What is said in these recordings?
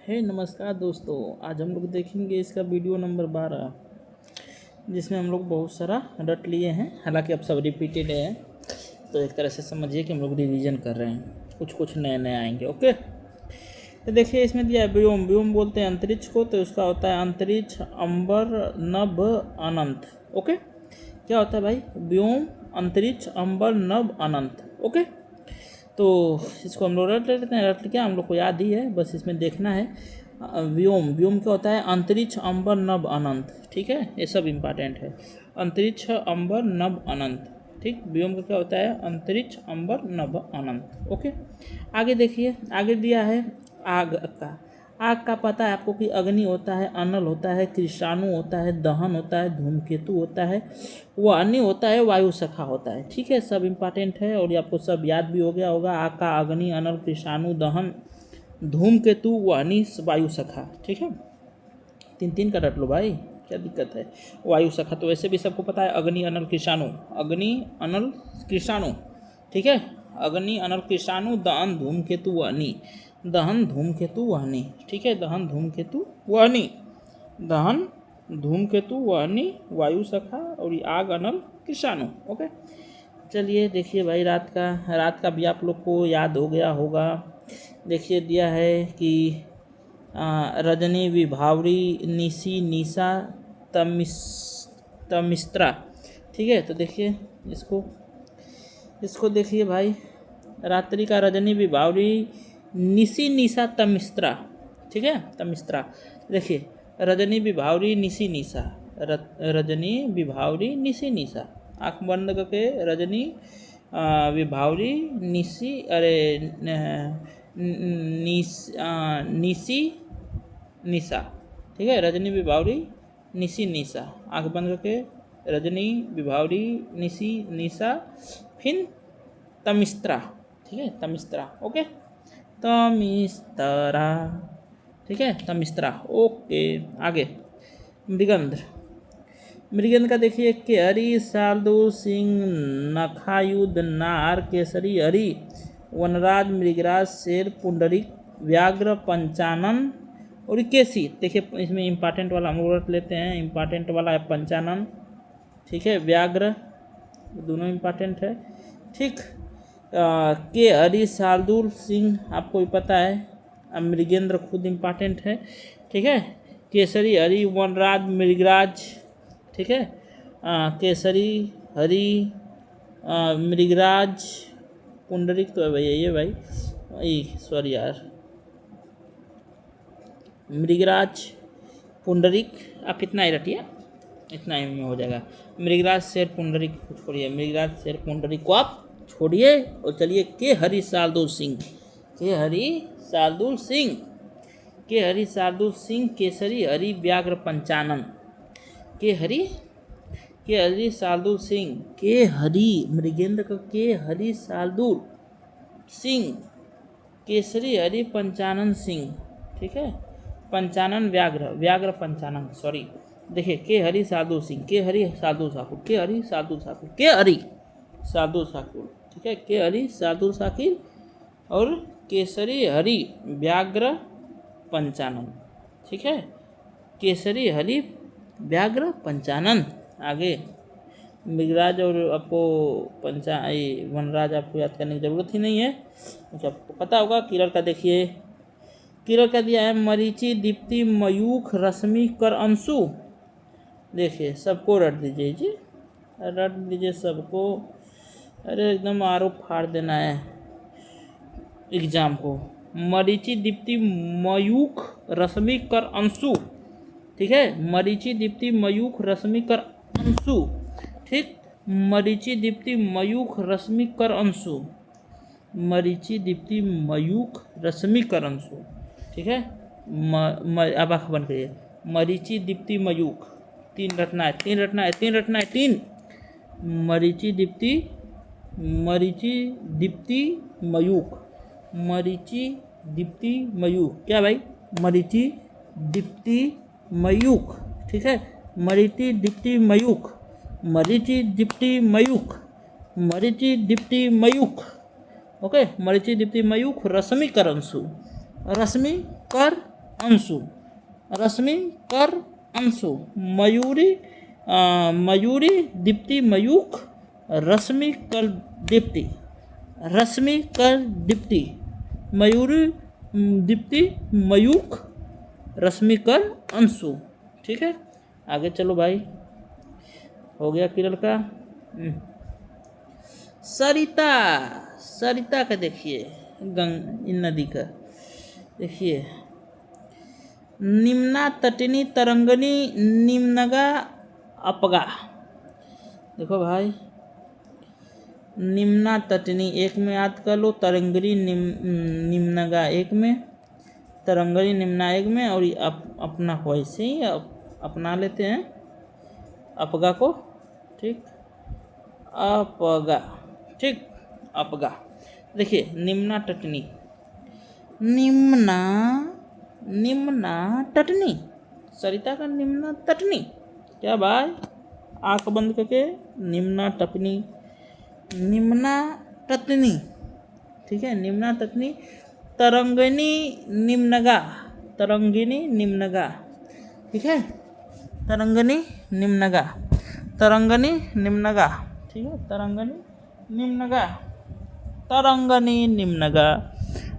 हे नमस्कार दोस्तों, आज हम लोग देखेंगे इसका वीडियो नंबर 12, जिसमें हम लोग बहुत सारा रट लिए हैं। हालांकि अब सब रिपीटेड है, तो एक तरह से समझिए कि हम लोग रिवीजन कर रहे हैं। कुछ नए नए आएंगे। ओके, तो देखिए इसमें दिया है व्योम। व्योम बोलते हैं अंतरिक्ष को, तो उसका होता है अंतरिक्ष, अंबर, नभ, अनंत। ओके, क्या होता है भाई? व्योम, अंतरिक्ष, अंबर, नभ, अनंत। ओके, तो इसको हम लोग रट लेते हैं। रट क्या, हम लोग को याद ही है, बस इसमें देखना है। व्योम, व्योम क्या होता है? अंतरिक्ष, अंबर, नभ, अनंत। ठीक है, ये सब इम्पॉर्टेंट है। अंतरिक्ष, अंबर, नभ, अनंत। ठीक, व्योम का क्या होता है? अंतरिक्ष, अंबर, नभ, अनंत। ओके, आगे देखिए, आगे दिया है आग का। आग का पता है आपको कि अग्नि होता है, अनल होता है, कृषाणु होता है, दहन होता है, धूमकेतु होता है, वाणी होता है, वायु सखा होता है। ठीक है, सब इम्पॉर्टेंट है और ये आपको सब याद भी हो गया होगा। आग का अग्नि, अनल, कृषाणु, दहन, धूमकेतु, वाणी, वायु सखा। ठीक है, तीन तीन का रट लो भाई, क्या दिक्कत है? वायु सखा तो वैसे भी सबको पता है, अग्नि, अनल, कृषाणु। अग्नि, अनल, कृषाणु। ठीक है, अग्नि, अनल, कृषाणु, दहन, धूमकेतु, वाणी। दहन, धूमकेतु, वाणी। ठीक है, दहन, धूमकेतु, वाणी। दहन, धूमकेतु, वाणी, वायु सखा और ये आग, अनल, कृषाणु। ओके, चलिए देखिए भाई, रात का भी आप लोग को याद हो गया होगा। देखिए दिया है कि रजनी, विभावरी, निशी, निशा, तमिस्त्रा। ठीक है, तो देखिए इसको देखिए भाई, रात्रि का रजनी, विभावरी, निशी, निशा, तमिस्त्रा। ठीक है, तमिस्त्रा। देखिए रजनी, विभावरी, निशी, निशा। रजनी, विभावरी, निशी, निशा। आँख बंद करके रजनी, विभावरी, निशी, अरे निशी, निशा। ठीक है, रजनी, विभावरी, निशी, निशा। आँख बंद करके रजनी, विभावरी, निशी, निशा, फिर तमिस्त्रा। ठीक है, तमिस्त्रा। ओके, तमिस्त्रा। ठीक है, तमिस्त्रा। ओके, आगे मृगंध। मृगंध का देखिए, केहरी, शार्दूल, सिंह, नखायुध, नार, केसरी, हरि, वनराज, मृगराज, शेर, पुंडरीक, व्याघ्र, पंचानन और केसी। देखिए इसमें इम्पॉर्टेंट वाला हम लोग रख लेते हैं। इम्पॉर्टेंट वाला है पंचानन। ठीक है, व्याघ्र, दोनों इम्पॉर्टेंट है। ठीक, के हरि, शार्दूल, सिंह आपको भी पता है। मृगेंद्र खुद इम्पॉर्टेंट है। ठीक है, केसरी, हरि, वनराज, मृगराज। ठीक है, केसरी, हरि, मृगराज, पुंडरीक तो है भैया, ये भाई सॉरी यार, मृगराज, पुंडरीक। आप इतना ही रटिए, इतना ही में हो जाएगा। मृगराज, शेर, पुंडरीक को छोड़िए। मृगराज, शेर, पुंडरीक को आप छोड़िए और चलिए के हरि, शार्दूल, सिंह। के हरि, शार्दूल, सिंह। के हरि, शार्दूल, सिंह, केसरी, हरि, व्याघ्र, पंचानन। के हरि, शार्दूल, सिंह। के हरि, मृगेंद्र का के हरि, शार्दूल, सिंह, केसरी, हरि, पंचानन, सिंह। ठीक है, पंचानन, व्याघ्र, पंचानन, सॉरी। देखिए के हरि, शार्दूल, सिंह। के हरि, शार्दूल, शाकुर। के हरि, शार्दूल, शाकुर। के हरि, शार्दूल, शाकुर। ठीक है, के हरि, शार्दूल, शाकिर और केसरी, हरि, व्याघ्र, पंचानन। ठीक है, केसरी, हरि, व्याघ्र, पंचानन। आगे मृगराज और आपको वनराज आपको याद करने की जरूरत ही नहीं है, क्योंकि आपको पता होगा। किलर का देखिए, किलर का दिया है मरीचि, दीप्ति, मयूख, रश्मि, कर, अंशु। देखिए सबको रट दीजिए जी, रट दीजिए सबको। अरे एकदम आरोप फाड़ देना है एग्जाम को। मरीचि, दीप्ति, मयूख, रश्मि, कर, अंशु। ठीक है, मरीचि, दीप्ति, मयूख, रश्मि, कर, अंशु। ठीक, मरीचि, दीप्ति, मयूख, रश्मि, कर, अंशु। मरीचि, दीप्ति, मयूख, रश्मि, कर, अंशु। ठीक है, अब आँख बंद करिए। मरीचि, दीप्ति, मयूख, तीन रटना है, तीन रटना है, तीन रटना है, तीन। मरीचि, दीप्ति, मयूख। मरीचि, दीप्ति, मयूख। क्या भाई? मरीचि, दीप्ति, मयूख। ठीक है, मरीचि, दीप्ति, मयूख। मरीचि, दीप्ति, मयूख। मरीचि, दीप्ति, मयूख। ओके, मरीचि, दीप्ति, मयूख, रश्मि, कर, अंशु। रश्मि, कर, अंशु, रश्मि कर अंशु, मयूरी मयूरी दीप्ति मयूख, रश्मि कर दीप्ति, रश्मि कर दीप्ति, मयूरी दीप्ति मयूख, रश्मि कर अंशु। ठीक है, आगे चलो भाई, हो गया किरल का। सरिता, सरिता का देखिए, इन नदी का देखिए, निम्ना तटिनी तरंगनी निम्नगा अपगा। देखो भाई, निम्ना तटिनी एक में याद कर लो, तरंगनी निम्नगा एक में, तरंगनी निम्ना एक में, और अपना को ऐसे ही अपना लेते हैं अपगा को। ठीक, अपगा, ठीक, अपगा। देखिए निम्ना तटनी, निम्ना निम्ना तटनी, सरिता का निम्ना तटनी। क्या भाई, आंख बंद करके, निम्ना तटनी, निम्ना तटनी। ठीक है, निम्ना तटनी, तरंगिनी निम्नगा, तरंगिनी निम्नगा। ठीक है, तरंगिनी निम्नगा, तरंगनी निम्नगा। ठीक है, तरंगनी निम्नगा, तरंगनी निम्नगा,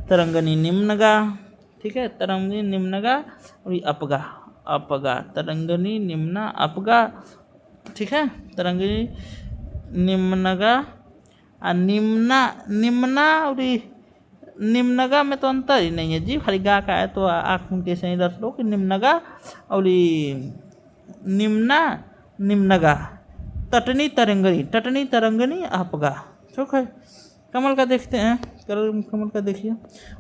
तरंगनी निम्नगा। ठीक है, तरंगनी निम्नगा और अपगा, अपगा, तरंगनी निम्ना अपगा। ठीक है, तरंगनी निम्नगा, निम्ना, निम्ना और निम्नगा में तो अंतर ही नहीं है जी, खाली गा का है तो आँख के सही दस लो कि निम्नगा और निम्ना निम्नगा, तटनी तरंगनी, तटनी तरंगनी अपगा। ठीक है, कमल का देखते हैं, कमल का देखिए,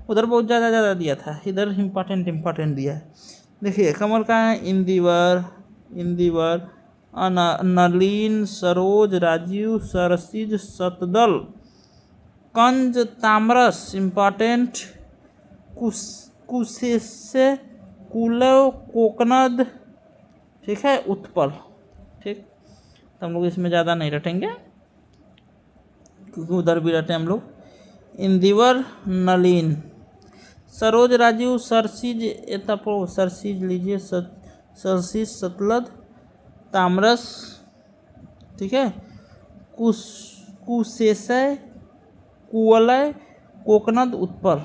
उधर बहुत ज़्यादा दिया था, इधर इम्पोर्टेंट दिया है। देखिए कमल का है, इंदिवर, इंदिवर, नलिन, सरोज, राजीव, सरसिज, सतदल, कंज, तामरस, इम्पोर्टेंट, कुशेसे, कुलव, कोकनद। ठीक है, उत्पल। ठीक, तो हम लोग इसमें ज़्यादा नहीं रटेंगे क्योंकि उधर भी रटे हम लोग। इंदिवर, नलिन, सरोज, राजीव, सरसिज, एतपो सरसिज लीजिए, सरसिज, सतलद, तामरस। ठीक है, कुशेशय, कुवलय, कोकनद, उत्पल,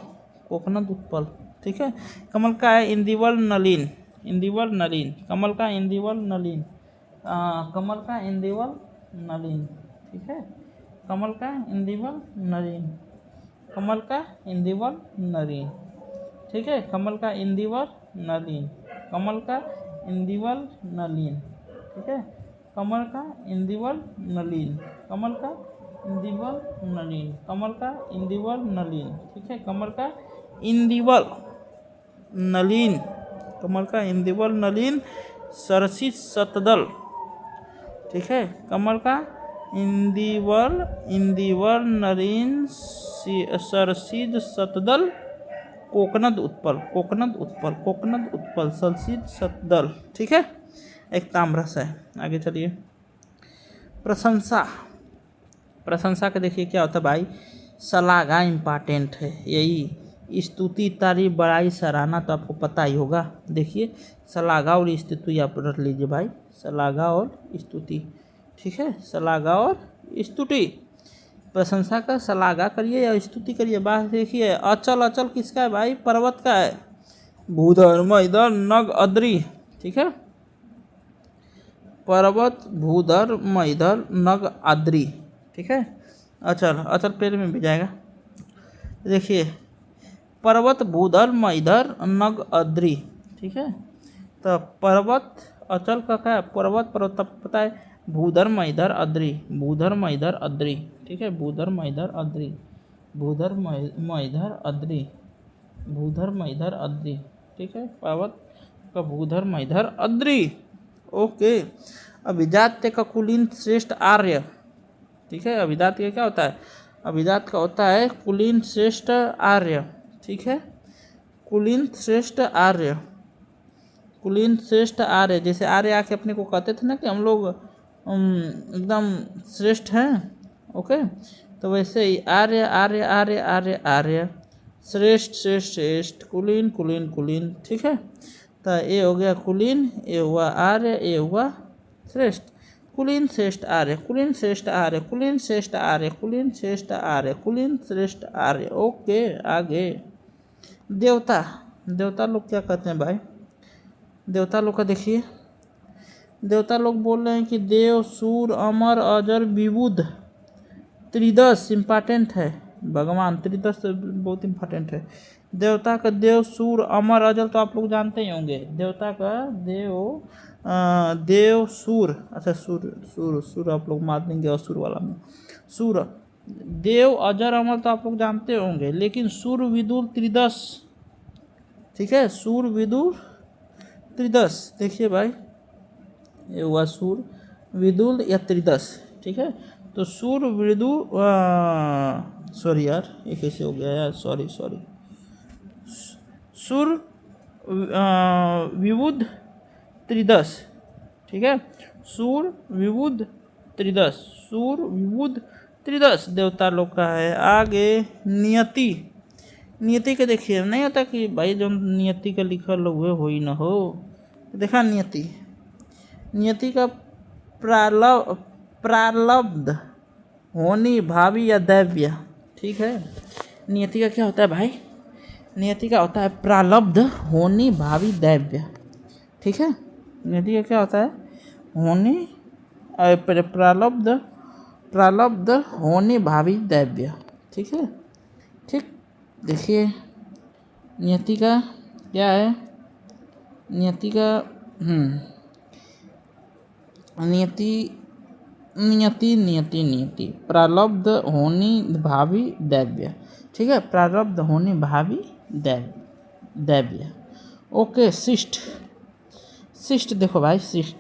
कोकनद, उत्पल। ठीक है, कमल का है इंदिवर, नलिन, इंदिवर, नलिन, कमल का इंदिवर, नलिन, कमल का इंदिवर, नलिन। ठीक है, कमल का इंदिवर, नलिन, कमल का इंदिवर, नलिन। ठीक है, कमल का इंदिवर, नलिन, कमल का इंदिवर, नलिन। ठीक है, कमल का इंदिवर, नलिन, कमल का इंदिवर, नलिन, कमल का इंदिवर, नलिन। ठीक है, कमल का इंदिवर, नलिन, कमल का इंदिवर, नलिन, सरसिज, सतदल। ठीक है, कमल का इंदिवर, इंदिवर, नलिन, सरसिज, सतदल, कोकनद, उत्पल, कोकनद, उत्पल, कोकनद, उत्पल, सरसिज, सतदल। ठीक है, एक ताम्रस है। आगे चलिए, प्रशंसा, प्रशंसा का देखिए क्या होता है भाई, सलागा इम्पॉर्टेंट है, यही स्तुति, तारीफ, बड़ाई, सराहना तो आपको पता ही होगा। देखिए सलागा और स्तुति आप रख लीजिए भाई, सलागा और स्तुति। ठीक है, सलागा और स्तुति, प्रशंसा का सलागा करिए या स्तुति करिए। बात देखिए, अचल, अचल किसका है भाई, पर्वत का है, भूधर, मैदर, नग, अद्री। ठीक है, पर्वत, भूधर, मैदर, नग, आद्री। ठीक है, अचल, अचल पेड़ में भी जाएगा। देखिए पर्वत, भूधर, मैदर, नग, अद्री। ठीक है, तो पर्वत अचल का क्या है, पर्वत, पर्वत पता है, भूधर, मैदर, अद्री, भूधर, मैदर, अद्री। ठीक है, भूधर, मैदर, अद्री, भूधर, मैदर, अद्री, भूधर, मैदर, अद्री। ठीक है, पर्वत का भूधर, मैदर, अद्री। ओके, अभिजात्य का कुलीन श्रेष्ठ आर्य। ठीक है, अभिजात का क्या होता है, अभिजात का होता है कुलीन श्रेष्ठ आर्य। ठीक है, कुलीन श्रेष्ठ आर्य, कुलीन श्रेष्ठ आर्य, जैसे आर्य आके अपने को कहते थे ना कि हम लोग एकदम श्रेष्ठ हैं। ओके, तो वैसे ही आर्य, आर्य, आर्य, आर्य, आर्य, श्रेष्ठ श्रेष्ठ श्रेष्ठ, कुलीन कुलीन कुलीन, ठीक है। तो ये हो गया कुलीन, ये हुआ आर्य, ये हुआ श्रेष्ठ। कुलीन श्रेष्ठ आर्य, कुलीन श्रेष्ठ आर्य, कुलीन श्रेष्ठ आर्य, कुलीन श्रेष्ठ आर्य, कुलीन श्रेष्ठ आर्य। ओके, आगे देवता। देवता लोग क्या कहते हैं भाई? देवता लोग का देखिए, देवता लोग बोल रहे हैं कि देव, सूर, अमर, अजर, विबुध, त्रिदश इम्पॉर्टेंट है। भगवान त्रिदश बहुत इम्पॉर्टेंट है। देवता का देव, सूर, अमर, अजर तो आप लोग जानते ही होंगे। देवता का देव, देव, सूर, अच्छा सूर सूर सूर आप लोग मार देंगे असुर वाला में। सूर, देव, अजर, अमर तो आप लोग जानते होंगे, लेकिन सूर, विदुर, त्रिदश, ठीक है। सूर, विदुर, त्रिदश। देखिए भाई, ये हुआ सूर, विदुर या त्रिदश, ठीक है। तो सूर, विदुर, सॉरी यार, ये कैसे हो गया यार, सॉरी सॉरी। सूर, विबुध, त्रिदश, ठीक है। सूर, विबुध, त्रिदश, सूर, विबुध, त्रिदश देवता लोग का है। आगे नियति। नियति के देखिए, नहीं होता कि भाई जो नियति का लिखल हुए हो ही न हो। देखा नियति, नियति का प्रारब्ध, होनी, भावी या दैव्य, ठीक है। नियति का क्या होता है भाई? नियति का होता है प्रारब्ध, होनी, भावी, दैव्य, ठीक है। नियति का क्या होता है? होनी, प्रारब्ध, प्रारब्ध, होनी, भावी, दैव्य, ठीक है। ठीक, देखिए नियति का क्या है? नियति का नियति नियति नियति नियति प्रारब्ध, होनी, भावी, दैव्य, ठीक है। प्रारब्ध, होनी, भावी, दैव्य। ओके, शिष्ट। शिष्ट देखो भाई, शिष्ट,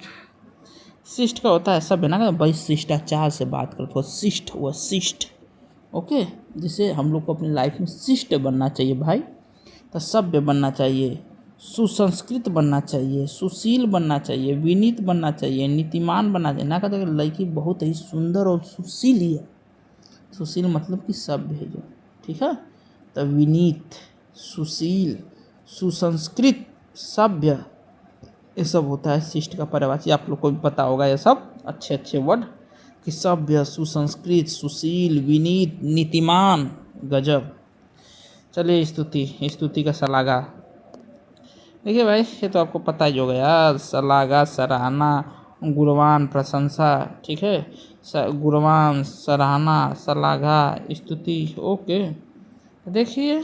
शिष्ट का होता है सब है ना भाई, शिष्टाचार से बात करो तो शिष्ट हुआ, शिष्ट। ओके, जिसे हम लोग को अपनी लाइफ में शिष्ट बनना चाहिए भाई। तो सभ्य बनना चाहिए, सुसंस्कृत बनना चाहिए, सुशील बनना चाहिए, विनीत बनना चाहिए, नीतिमान बनना चाहिए। ना कहते लड़की बहुत ही सुंदर और सुशील ही है। सुशील मतलब कि सभ्य है जो, ठीक है। तो विनीत, सुशील, सुसंस्कृत, सभ्य, ये सब होता है शिष्ट का पर्यायवाची। आप लोग को भी पता होगा ये सब अच्छे अच्छे वर्ड कि सभ्य, सुसंस्कृत, सुशील, विनीत, नीतिमान, गजब। चलिए स्तुति, स्तुति का सलागा। देखिए भाई, ये तो आपको पता ही होगा यार, सलागा, सराहना, गुणवान, प्रशंसा, ठीक है। गुणवान, सराहना, सलाघा, स्तुति। ओके, देखिए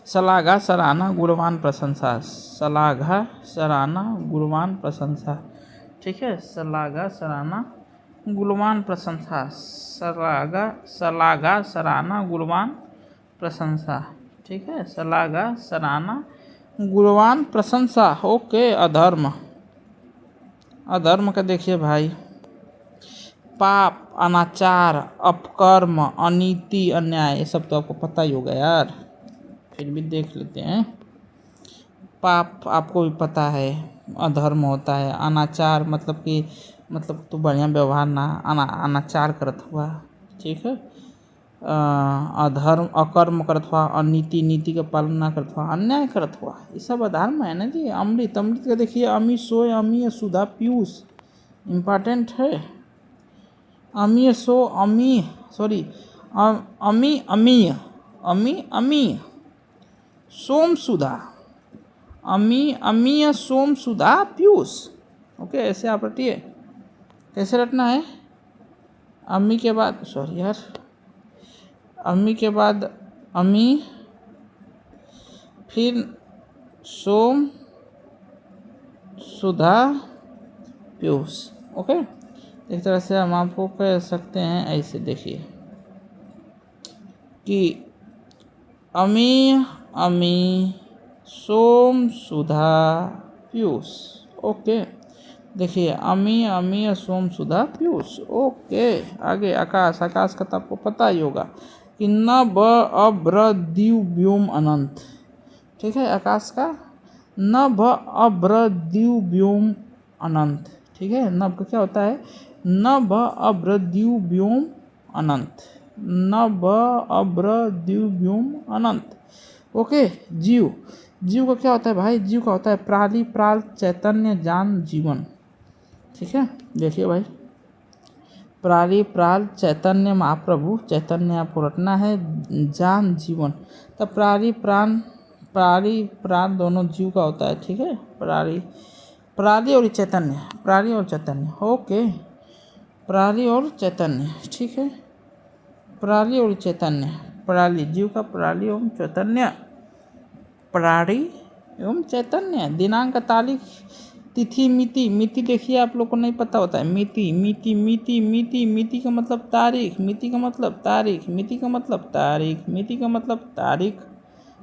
सलाघा, सराहना, गुणवान, प्रशंसा, सलाघा, सराहना, गुणवान, प्रशंसा, ठीक है। सलाघा, सराहना, गुणवान, प्रशंसा, सलाघा, सराहना, गुणवान, प्रशंसा, ठीक है। सलाघा, सराहना, गुणवान, प्रशंसा। ओके, अधर्म। अधर्म का देखिए भाई, पाप, अनाचार, अपकर्म, अनीति, अन्याय, ये सब तो आपको पता ही होगा यार, फिर भी देख लेते हैं। पाप आपको भी पता है, अधर्म होता है। अनाचार मतलब कि मतलब तो बढ़िया व्यवहार ना, अनाचार करत हुआ, ठीक है। अधर्म, अकर्म करत हुआ, अनीति, नीति का पालन ना करत हुआ, अन्याय करत हुआ, ये सब अधर्म है ना जी। अमृत, अमृत का देखिए, अमी, सोय, अमीय, सुधा, पीयूष, इम्पॉर्टेंट है। अमीय, सो, अमी, सॉरी, अमी, अमीय, अमी, अमीय, सोम, सुधा, अमी, अमीय, सोम, सुधा, पीयूष। ओके, ऐसे आप रटिए। कैसे रटना है? अम्मी के बाद, सॉरी यार, अम्मी के बाद अमी, फिर सोम, सुधा, पीयूष। ओके, एक तरह से हम आपको कह सकते हैं ऐसे, देखिए कि अमी, अमी, सोम, सुधा, पीयूष। ओके, देखिए अमी, अमी, सोम, सुधा, पीयूष। ओके, आगे आकाश। आकाश का तो आपको पता ही होगा कि नभ, अभ्र, द्यू, व्योम, अनंत, ठीक है। आकाश का नभ, अभ्र, द्यू, व्योम, अनंत, ठीक है। नभ का क्या होता है? नभ, अभ्र, द्यू, व्योम, अनंत, न ब अब्र द्यु व्योम अनंत। ओके, जीव, जीव का क्या होता है भाई? जीव का होता है प्राली प्राल चैतन्य जान जीवन। ठीक है, देखिए भाई, प्राली प्राल चैतन्य महाप्रभु, चैतन्य आपको रटना है, जान जीवन। तब प्राली प्राण दोनों जीव का होता है। ठीक है, प्राली और चैतन्य, प्राली और चैतन्य। ओके, प्राली और चैतन्य। ठीक है, प्राली और चैतन्य, प्राली जीव का, प्राली एवं चैतन्य, प्राणी एवं चैतन्य। दिनांक, तारीख, तिथि, मिति। मिति देखिए आप लोग को नहीं पता होता है। मिति मिति मिति मिति मिति का मतलब तारीख, मिति का मतलब तारीख, मिति का मतलब तारीख, मिति का मतलब तारीख।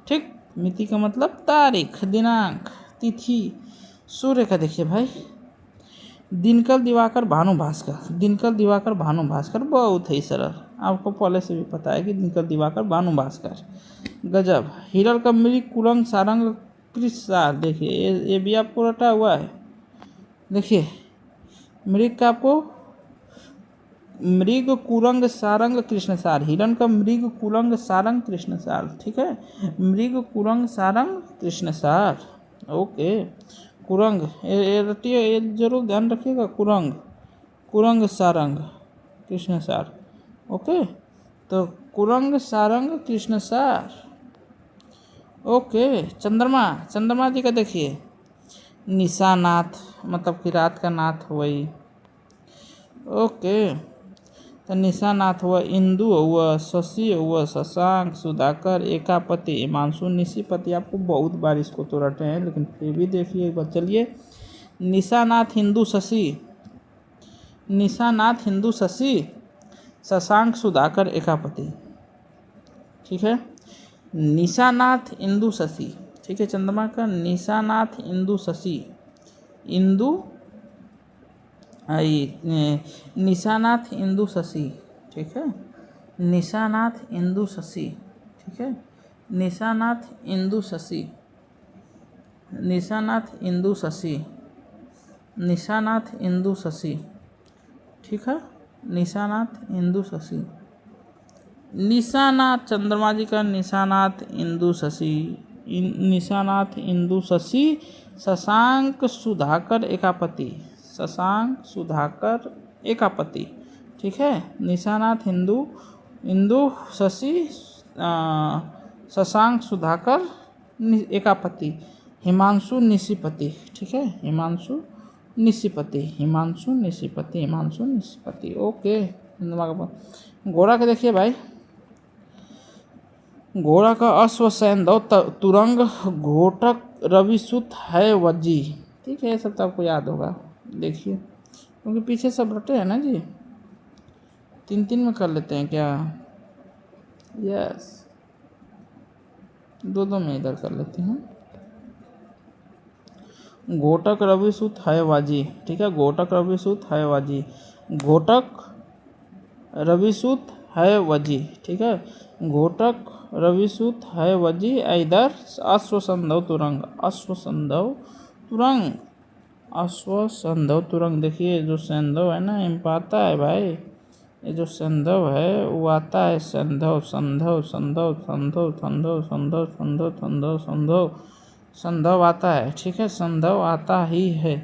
ठीक, मिति का मतलब तारीख, दिनांक, तिथि। सूर्य का देखिए भाई, दिनकर दिवाकर भानु भास्कर, दिनकर दिवाकर भानु भास्कर, बहुत ही सरल, आपको पहले से भी पता है कि दिनकर दिवाकर भानु भास्कर। गजब। हिरल का मृग कुरंग सारंग कृषसार, देखिए ये भी आपको रटा हुआ है। देखिए मृग का आपको मृग कुरंग सारंग कृष्णसार, हिरण का मृग कुरंग सारंग कृष्णसार। ठीक है, मृग कुरंग सारंग कृष्णसार। ओके, कुरंग ये रटिए, ये जरूर ध्यान रखिएगा, कुरंग, कुरंग सारंग कृष्णसार। ओके, तो कुरंग सारंग कृष्णसार। ओके, चंद्रमा, चंद्रमा जी का देखिए, निशानाथ, मतलब कि रात का नाथ वही। ओके, तो निशानाथ हुआ, इंदु हुआ, शशि हुआ, शशांक, सुधाकर, एकापति, हिमांशु, निशिपति। आपको बहुत बार इसको तो रटे हैं, लेकिन फिर भी देखिए एक बार। चलिए, निशानाथ हिंदू शशि, निशानाथ हिंदू शशि, शशांक, सुधाकर, एकापति। ठीक है, निशानाथ इंदु शशि। ठीक है, चंद्रमा का निशानाथ इंदु शशि, इंदु निशानाथ इंदु शशि। ठीक है, निशानाथ इंदु शशि। ठीक है, निशानाथ इंदु शशि, निशानाथ इंदु शशि, निशानाथ इंदु शशि। ठीक है, निशानाथ इंदु शशि, निशानाथ, चंद्रमा जी का निशानाथ इंदु शशि, निशानाथ इंदु शशि, शशांक, सुधाकर, एकापति, शशांक, सुधाकर, एकापति। ठीक है, निशानाथ इंदु शशि, शशांक, सुधाकर, एकापति, हिमांशु, निशिपति। ठीक है, हिमांशु, निशिपति, हिमांशु, निशिपति, हिमांशु, निशिपति। ओके, घोड़ा का देखिए भाई, घोड़ा का अश्व सैंधव तुरंग घोटक रविसुत है वजी। ठीक है, ये सब तो आपको याद होगा। देखिए, क्योंकि पीछे सब रटे हैं ना जी, 3-3 में कर लेते हैं क्या? यस, 2-2 में इधर कर लेते हैं। घोटक रविसुत है वाजी। ठीक है, घोटक रविसुत है वाजी, घोटक रविसुत है वजी। ठीक है, घोटक रविसुत है वजी। इधर अश्वसंधव तुरंग, अश्वसंधव तुरंग, अश्वसंधव तुरंग। देखिए जो संधव है ना, इन पाता है भाई, ये जो संधव है वो आता है संधव, संधव, संधव, संधव, संधव, संधव, संधव, संधव, संधव, संधव आता है। ठीक है, संधव आता ही है।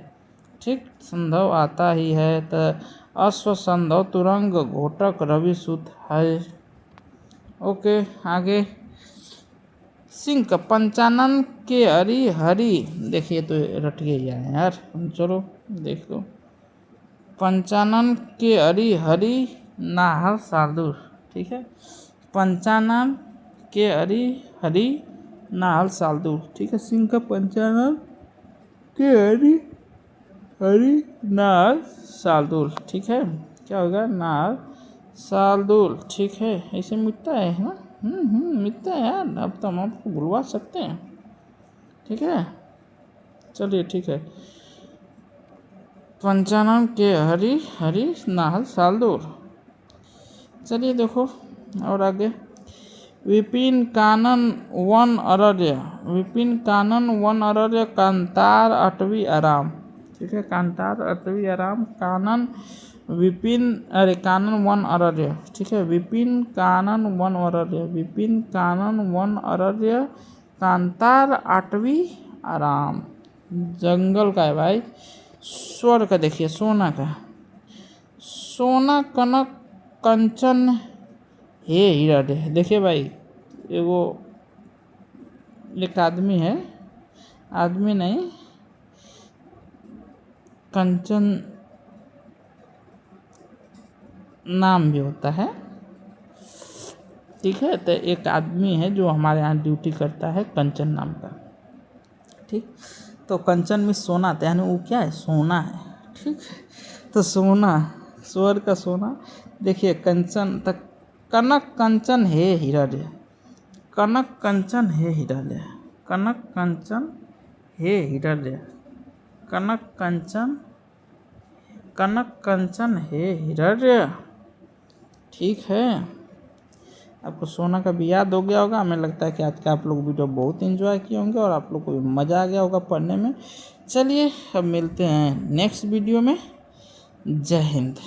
ठीक, संधव आता ही है। तो अश्वसंधव तुरंग घोटक रविसुत है। ओके, आगे सिंह, पंचानन के हरि हरि। देखिए तो रट गए यार, चलो देख लो। पंचानन के हरि हरि नाहर साधुर। ठीक है, पंचानन के हरि हरि नाहल साधुर। ठीक है, सिंह का पंचानन के हरि हरि नाहल साधुर। ठीक है, क्या होगा? नाहल सालदुल। ठीक है, ऐसे मिटता है ना, मिटता है यार, अब तो हम आपको भुलवा सकते हैं। ठीक है, चलिए ठीक है, पंचानन के हरि हरि नाहल सालदुल। चलिए देखो और आगे, विपिन कानन वन अरण्य, विपिन कानन वन अरण्य, कांतार अटवी आराम। ठीक है, कांतार अटवी आराम, कानन विपिन अरे कानन वन अरण्य, ठीक है, विपिन कानन वन अरण्य, विपिन कानन वन अरण्य, कांतार आठवीं आराम। जंगल का है भाई। स्वर का देखिए, सोना का, सोना कनक कंचन हे हीरा दे। देखिए भाई, एगो एक आदमी है, आदमी नहीं, कंचन नाम भी होता है, ठीक है। तो एक आदमी है जो हमारे यहाँ ड्यूटी करता है कंचन नाम का, ठीक। तो कंचन में सोना था, यानी वो क्या है, सोना है, ठीक। तो सोना, स्वर का सोना। देखिए कंचन तक, कनक कंचन हे हीरा रे, कनक कंचन हे हीरा रे, कनक कंचन हे हीरा रे, कनक कंचन, कनक कंचन हे हीरा रे, ठीक है। आपको सोना का भी याद हो गया होगा। हमें लगता है कि आज का आप लोग वीडियो बहुत एंजॉय किए होंगे और आप लोग को भी मज़ा आ गया होगा पढ़ने में। चलिए अब मिलते हैं नेक्स्ट वीडियो में। जय हिंद।